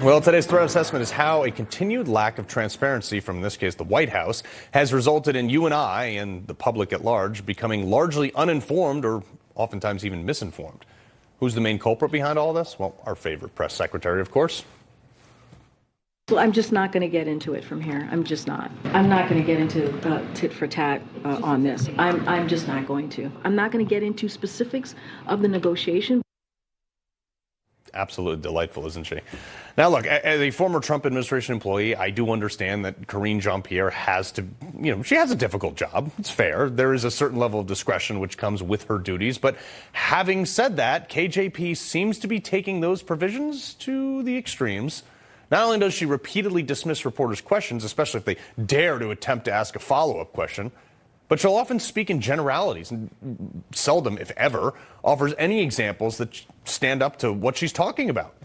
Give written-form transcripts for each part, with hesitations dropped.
Well, today's threat assessment is how a continued lack of transparency from, in this case, the White House, has resulted in you and I and the public at large becoming largely uninformed or oftentimes even misinformed. Who's the main culprit behind all this? Well, our favorite press secretary, of course. Well, I'm just not going to get into it from here. I'm just not. I'm not going to get into tit for tat on this. I'm just not going to. I'm not going to get into specifics of the negotiation. Absolutely delightful, isn't she? Now, look, as a former Trump administration employee, I do understand that Karine Jean-Pierre has to, she has a difficult job. It's fair. There is a certain level of discretion which comes with her duties. But having said that, KJP seems to be taking those provisions to the extremes. Not only does she repeatedly dismiss reporters' questions, especially if they dare to attempt to ask a follow-up question, but she'll often speak in generalities and seldom, if ever, offers any examples that stand up to what she's talking about.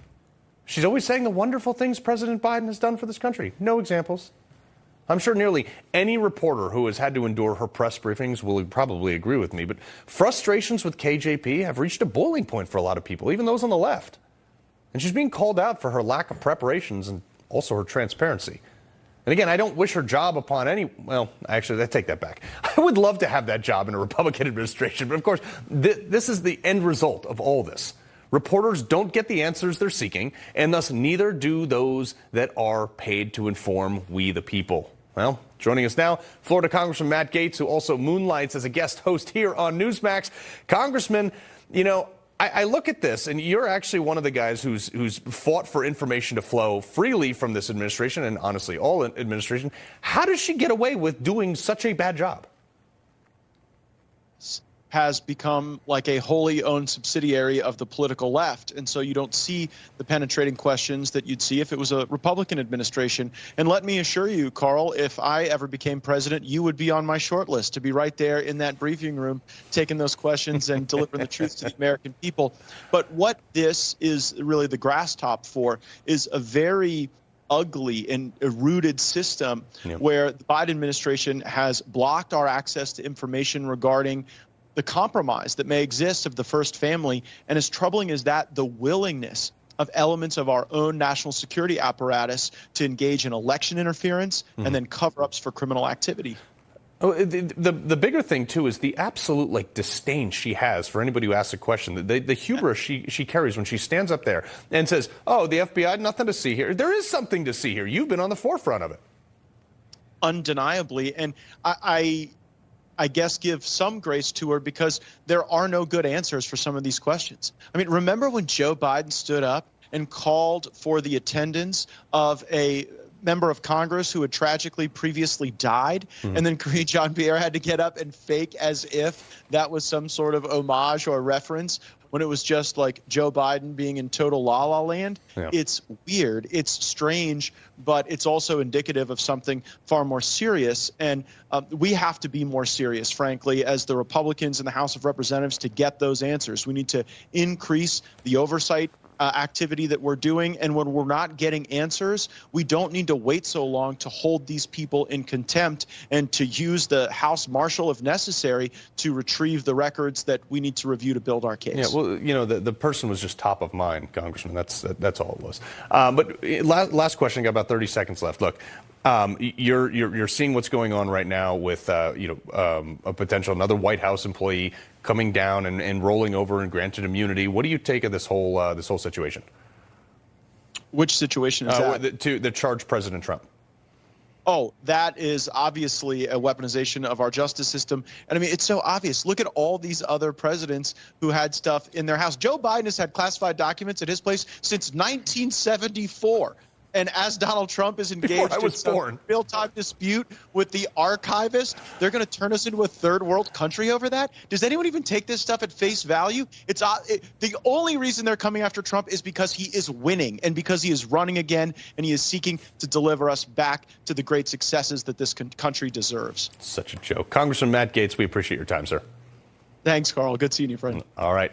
She's always saying the wonderful things President Biden has done for this country. No examples. I'm sure nearly any reporter who has had to endure her press briefings will probably agree with me, but frustrations with KJP have reached a boiling point for a lot of people, even those on the left. And she's being called out for her lack of preparations and also her transparency. And again, I don't wish her job upon any, well, actually, I take that back. I would love to have that job in a Republican administration. But of course, this is the end result of all this. Reporters don't get the answers they're seeking, and thus neither do those that are paid to inform we the people. Well, joining us now, Florida Congressman Matt Gaetz, who also moonlights as a guest host here on Newsmax. Congressman, I look at this, and you're actually one of the guys who's fought for information to flow freely from this administration, and honestly, all administration. How does she get away with doing such a bad job? Has become like a wholly owned subsidiary of the political left. And so you don't see the penetrating questions that you'd see if it was a Republican administration. And let me assure you, Carl, if I ever became president, you would be on my short list to be right there in that briefing room, taking those questions and delivering the truth to the American people. But what this is really the grass top for is a very ugly and rooted system where the Biden administration has blocked our access to information regarding the compromise that may exist of the first family. And as troubling as that, the willingness of elements of our own national security apparatus to engage in election interference and then cover-ups for criminal activity. Oh, the bigger thing, too, is the absolute disdain she has for anybody who asks a question. The hubris she carries when she stands up there and says, oh, the FBI, nothing to see here. There is something to see here. You've been on the forefront of it. Undeniably. And I guess give some grace to her because there are no good answers for some of these questions. I mean, remember when Joe Biden stood up and called for the attendance of a member of Congress who had tragically previously died, and then Karine Jean-Pierre had to get up and fake as if that was some sort of homage or reference when it was just like Joe Biden being in total la-la land. It's weird, it's strange, but it's also indicative of something far more serious. And we have to be more serious, frankly, as the Republicans in the House of Representatives to get those answers. We need to increase the oversight activity that we're doing. And when we're not getting answers, we don't need to wait so long to hold these people in contempt and to use the House Marshal, if necessary, to retrieve the records that we need to review to build our case. Yeah, well, the person was just top of mind, Congressman. That's all it was. But last question. I got about 30 seconds left. Look, you're seeing what's going on right now with a potential another White House employee coming down and rolling over and granted immunity. What do you take of this whole situation? Which situation is that? To charge President Trump. Oh, that is obviously a weaponization of our justice system. And I mean, it's so obvious. Look at all these other presidents who had stuff in their house. Joe Biden has had classified documents at his place since 1974. And as Donald Trump is engaged in some real-time dispute with the archivist, they're going to turn us into a third-world country over that? Does anyone even take this stuff at face value? The only reason they're coming after Trump is because he is winning and because he is running again and he is seeking to deliver us back to the great successes that this country deserves. Such a joke. Congressman Matt Gaetz, we appreciate your time, sir. Thanks, Carl. Good seeing you, friend. All right.